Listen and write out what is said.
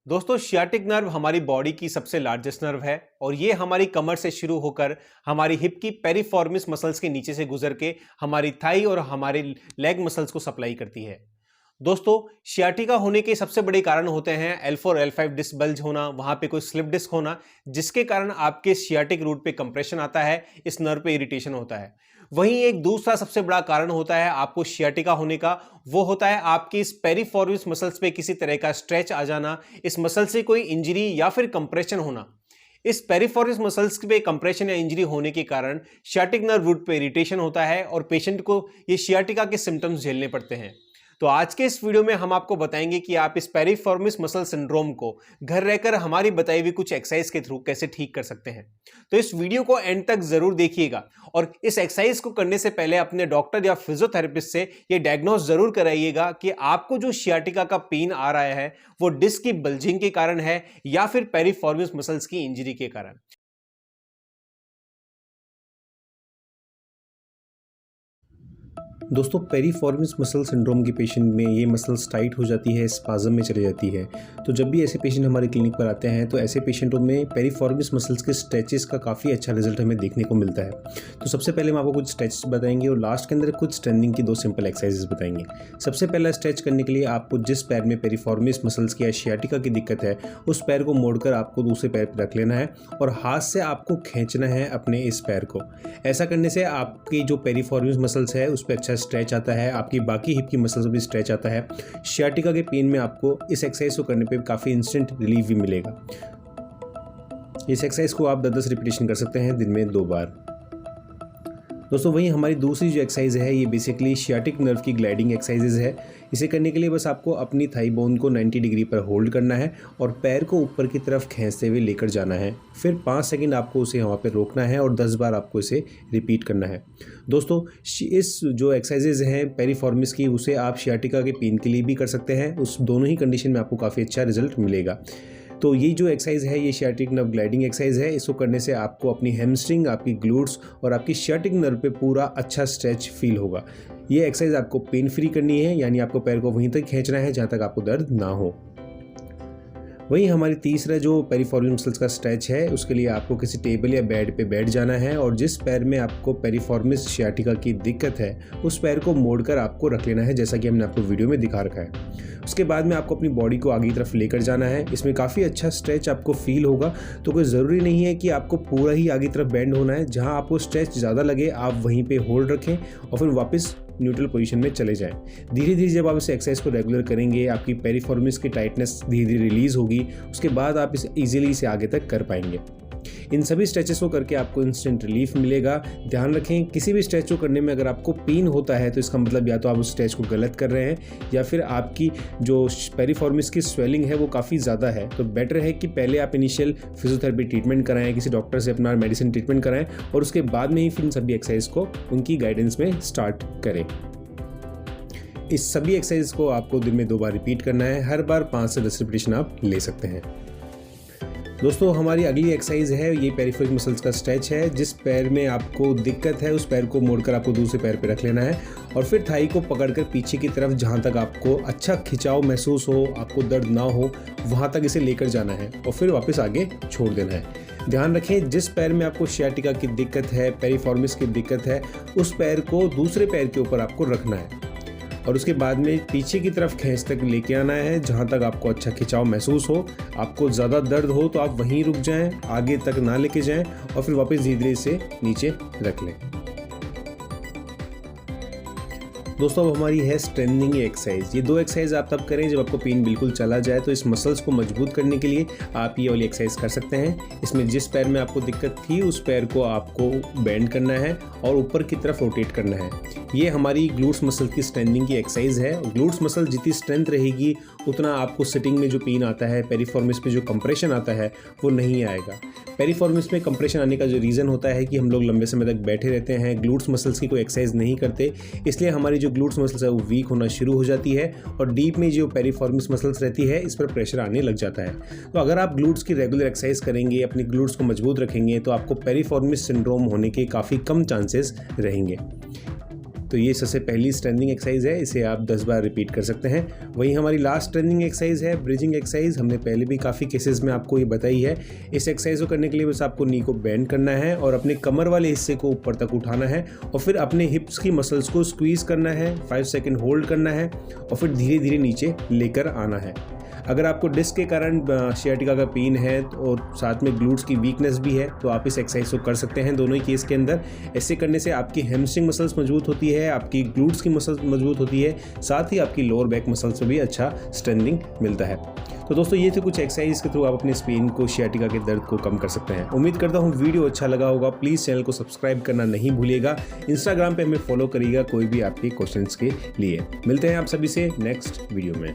दोस्तों sciatic nerve हमारी body की सबसे लार्जेस्ट नर्व है और ये हमारी कमर से शुरू होकर हमारी हिप की पेरिफॉर्मिस मसल्स के नीचे से गुजर के हमारी थाई और हमारे लेग मसल्स को सप्लाई करती है। दोस्तों शियाटिका होने के सबसे बड़े कारण होते हैं L4 L5 डिस्क बल्ज होना, वहां पे कोई स्लिप डिस्क होना जिसके कारण आपके शियाटिक रूट पे कंप्रेशन आता है, इस नर्व पे इरिटेशन होता है। वहीं एक दूसरा सबसे बड़ा कारण होता है आपको शियाटिका होने का, वो होता है आपकी इस पेरिफॉर्मिस मसल्स पे किसी तरह का स्ट्रेच आ जाना, इस मसल से कोई इंजरी या फिर कंप्रेशन होना। इस पेरिफॉर्मिस मसल्स पे कंप्रेशन या इंजरी होने के कारण शियाटिक नर्व रूट पे इरिटेशन होता है और पेशेंट को ये शियाटिका के सिम्टम्स झेलने पड़ते हैं। तो आज के इस वीडियो में हम आपको बताएंगे कि आप इस पेरिफॉर्मिस मसल सिंड्रोम को घर रहकर हमारी बताई हुई कुछ एक्सरसाइज के थ्रू कैसे ठीक कर सकते हैं। तो इस वीडियो को एंड तक जरूर देखिएगा और इस एक्सरसाइज को करने से पहले अपने डॉक्टर या फिजियोथेरेपिस्ट से ये डायग्नोज जरूर कराइएगा कि आपको जो शियाटिका का पेन आ रहा है वो डिस्क की बल्जिंग के कारण है या फिर पेरिफॉर्मिस मसल्स की इंजरी के कारण। दोस्तों पेरिफॉर्मिस मसल सिंड्रोम के पेशेंट में ये मसल्स टाइट हो जाती है, स्पाज्म में चली जाती है। तो जब भी ऐसे पेशेंट हमारे क्लिनिक पर आते हैं तो ऐसे पेशेंटों में पेरिफॉर्मिस मसल्स के स्ट्रेचेस का काफ़ी अच्छा रिजल्ट हमें देखने को मिलता है। तो सबसे पहले हम आपको कुछ स्ट्रेचेस बताएंगे और लास्ट के अंदर कुछ स्ट्रेंथनिंग की 2 सिंपल एक्सरसाइजेस बताएंगे। सबसे पहला स्ट्रेच करने के लिए आपको जिस पैर में पेरिफॉर्मिस मसल्स की या शियाटिका की दिक्कत है उस पैर को मोड़कर आपको दूसरे पैर पर रख लेना है और हाथ से आपको खींचना है अपने इस पैर को। ऐसा करने से आपकी जो पेरिफॉर्मिस मसल्स है उस पर अच्छा स्ट्रेच आता है, आपकी बाकी हिप की मसल्स भी स्ट्रेच आता है। शियाटिका के पेन में आपको इस एक्सरसाइज को करने पे काफ़ी इंस्टेंट रिलीफ भी मिलेगा। इस एक्सरसाइज को आप 10-10 रिपीटेशन कर सकते हैं दिन में 2 बार। दोस्तों वहीं हमारी दूसरी जो एक्सरसाइज है ये बेसिकली शियाटिक नर्व की ग्लाइडिंग एक्सरसाइजेज है। इसे करने के लिए बस आपको अपनी थाई बोन को 90 डिग्री पर होल्ड करना है और पैर को ऊपर की तरफ खींचते हुए लेकर जाना है। फिर 5 सेकंड आपको उसे वहाँ पर रोकना है और 10 बार आपको इसे रिपीट करना है। दोस्तों इस जो एक्सरसाइजेज हैं पेरिफॉर्मिस की उसे आप शियाटिका के पेन के लिए भी कर सकते हैं। उस दोनों ही कंडीशन में आपको काफ़ी अच्छा रिजल्ट मिलेगा। तो ये जो एक्सरसाइज है ये शियाटिक नर्व ग्लाइडिंग एक्सरसाइज है। इसको करने से आपको अपनी हैमस्ट्रिंग, आपकी ग्लूट्स और आपकी शियाटिक नर्व पे पूरा अच्छा स्ट्रेच फील होगा। ये एक्सरसाइज आपको पेन फ्री करनी है, यानी आपको पैर को वहीं तक खींचना है जहाँ तक आपको दर्द ना हो। वहीं हमारी तीसरा जो पेरिफॉर्मिस मसल्स का स्ट्रेच है उसके लिए आपको किसी टेबल या बेड पे बैठ जाना है और जिस पैर में आपको पेरिफॉर्मिस शियाटिका की दिक्कत है उस पैर को मोड़कर आपको रख लेना है, जैसा कि हमने आपको वीडियो में दिखा रखा है। उसके बाद में आपको अपनी बॉडी को आगे की तरफ लेकर जाना है। इसमें काफ़ी अच्छा स्ट्रेच आपको फील होगा। तो कोई ज़रूरी नहीं है कि आपको पूरा ही आगे की तरफ बेंड होना है। जहाँ आपको स्ट्रेच ज़्यादा लगे आप वहीं पे होल्ड रखें और फिर वापस न्यूट्रल पोजीशन में चले जाएं। धीरे धीरे जब आप इस एक्सरसाइज को रेगुलर करेंगे आपकी पेरिफॉर्मिस की टाइटनेस धीरे धीरे रिलीज होगी। उसके बाद आप इसे ईजिली इसे आगे तक कर पाएंगे। इन सभी स्ट्रेचेस को करके आपको इंस्टेंट रिलीफ मिलेगा। ध्यान रखें किसी भी स्ट्रेच को करने में अगर आपको पेन होता है तो इसका मतलब या तो आप उस स्ट्रेच को गलत कर रहे हैं या फिर आपकी जो पेरिफॉर्मिस की स्वेलिंग है वो काफ़ी ज़्यादा है। तो बेटर है कि पहले आप इनिशियल फिजियोथेरेपी ट्रीटमेंट कराएं, किसी डॉक्टर से अपना मेडिसिन ट्रीटमेंट कराएं और उसके बाद में ही फिर इन सभी एक्सरसाइज को उनकी गाइडेंस में स्टार्ट करें। इस सभी एक्सरसाइज को आपको दिन में 2 बार रिपीट करना है। हर बार 5 से 10 रिपीटेशन आप ले सकते हैं। दोस्तों हमारी अगली एक्सरसाइज है ये पेरिफेरल मसल्स का स्ट्रेच है। जिस पैर में आपको दिक्कत है उस पैर को मोड़कर आपको दूसरे पैर पे रख लेना है और फिर थाई को पकड़कर पीछे की तरफ जहाँ तक आपको अच्छा खिंचाव महसूस हो, आपको दर्द ना हो, वहाँ तक इसे लेकर जाना है और फिर वापस आगे छोड़ देना है। ध्यान रखें जिस पैर में आपको शियाटिका की दिक्कत है, पेरिफॉर्मिस की दिक्कत है, उस पैर को दूसरे पैर के ऊपर आपको रखना है और उसके बाद में पीछे की तरफ खींच तक लेके आना है जहाँ तक आपको अच्छा खिंचाव महसूस हो। आपको ज़्यादा दर्द हो तो आप वहीं रुक जाएं, आगे तक ना लेके जाएं और फिर वापस धीरे धीरे से नीचे रख लें। दोस्तों अब हमारी है स्ट्रेंथनिंग एक्सरसाइज। ये 2 एक्सरसाइज आप तब करें जब आपको पेन बिल्कुल चला जाए। तो इस मसल्स को मजबूत करने के लिए आप ये वाली एक्सरसाइज कर सकते हैं। इसमें जिस पैर में आपको दिक्कत थी उस पैर को आपको बेंड करना है और ऊपर की तरफ रोटेट करना है। ये हमारी ग्लूट्स मसल की स्ट्रेंथनिंग की एक्सरसाइज है। ग्लूट्स मसल जितनी स्ट्रेंथ रहेगी उतना आपको सिटिंग में जो पेन आता है, पेरिफॉर्मिस में जो कंप्रेशन आता है वो नहीं आएगा। पेरिफॉर्मिस में कंप्रेशन आने का जो रीज़न होता है कि हम लोग लंबे समय तक बैठे रहते हैं, ग्लूट्स मसल्स की कोई एक्सरसाइज नहीं करते, इसलिए हमारी जो ग्लूट्स मसल्स है वो वीक होना शुरू हो जाती है और डीप में जो पेरिफॉर्मिस मसल्स रहती है इस पर प्रेशर आने लग जाता है। तो अगर आप ग्लूट्स की रेगुलर एक्सरसाइज करेंगे, अपनी ग्लूट्स को मजबूत रखेंगे तो आपको पेरिफॉर्मिस सिंड्रोम होने के काफ़ी कम चांसेस रहेंगे। तो ये सबसे पहली स्ट्रेंथिंग एक्सरसाइज है, इसे आप 10 बार रिपीट कर सकते हैं। वहीं हमारी लास्ट स्ट्रेंथिंग एक्सरसाइज है ब्रिजिंग एक्सरसाइज। हमने पहले भी काफ़ी केसेस में आपको ये बताई है। इस एक्सरसाइज को करने के लिए बस आपको नी को बेंड करना है और अपने कमर वाले हिस्से को ऊपर तक उठाना है और फिर अपने हिप्स की मसल्स को स्क्वीज करना है, 5 सेकेंड होल्ड करना है और फिर धीरे धीरे नीचे लेकर आना है। अगर आपको डिस्क के कारण सियाटिका का पेन है और साथ में ग्लूट्स की वीकनेस भी है तो आप इस एक्सरसाइज को कर सकते हैं दोनों ही केस के अंदर। ऐसे करने से आपकी हैमस्ट्रिंग मसल्स मजबूत होती है, आपकी ग्लूट्स की मसल्स मजबूत होती है, साथ ही आपकी लोअर बैक मसल्स में भी अच्छा स्ट्रेंथनिंग मिलता है। तो दोस्तों ये थे कुछ एक्सरसाइज के थ्रू आप अपने पेन को, सियाटिका के दर्द को कम कर सकते हैं। उम्मीद करता हूँ वीडियो अच्छा लगा होगा। प्लीज़ चैनल को सब्सक्राइब करना नहीं भूलिएगा। इंस्टाग्राम पे हमें फॉलो करिएगा कोई भी आपके क्वेश्चंस के लिए। मिलते हैं आप सभी से नेक्स्ट वीडियो में।